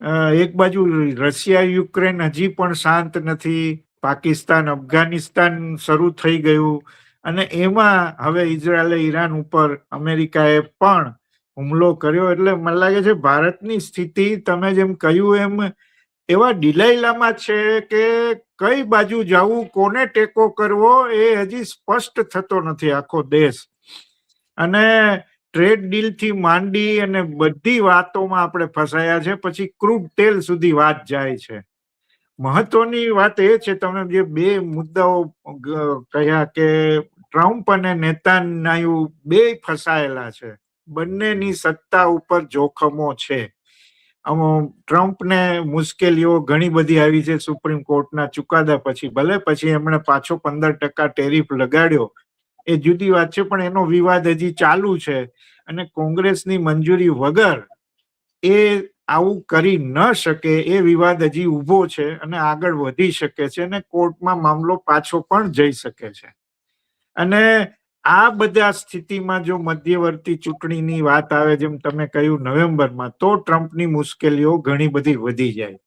એક બાજુ Russia Ukraine હજી પણ શાંત નથી, પાકિસ્તાન અફઘાનિસ્તાન શરૂ થઈ ગયું, અને એમાં હવે ઇઝરાયલે ઈરાન ઉપર અમેરિકાએ પણ હુમલો કર્યો. એટલે મને લાગે છે ભારતની સ્થિતિ તમે જેમ કહ્યું એમ એવા ડિલાઈલામાં છે કે કઈ બાજુ જવું, કોને ટેકો કરવો એ હજી સ્પષ્ટ થતો નથી આખો દેશ. અને ટ્રેડ ડીલ થી માંડી અને બધી વાતોમાં આપણે ફસાયા છે, પછી ક્રૂડ તેલ સુધી વાત જાય છે. મહત્વની વાત એ છે, તમે જે બે મુદ્દાઓ કહ્યા કે ટ્રમ્પ અને નેતાન્યાહુ બે ફસાયેલા છે, બંનેની સત્તા ઉપર જોખમો છે. ટ્રમ્પને મુશ્કેલીઓ ઘણી બધી આવી છે સુપ્રીમ કોર્ટના ચુકાદા પછી, ભલે પછી એમણે પાછો 15% ટેરિફ લગાડ્યો એ જુદી વાત છે, પણ એનો વિવાદ હજી ચાલુ છે અને કોંગ્રેસની મંજૂરી વગર એ આવું કરી ન શકે, એ વિવાદ હજી ઊભો છે અને આગળ વધી શકે છે અને કોર્ટમાં મામલો પાછો પણ જઈ શકે છે. અને આ બધા સ્થિતિમાં જો મધ્યવર્તી ચૂંટણીની વાત આવે, જેમ તમે કહ્યું નવેમ્બરમાં, તો ટ્રમ્પની મુશ્કેલીઓ ઘણી બધી વધી જાય.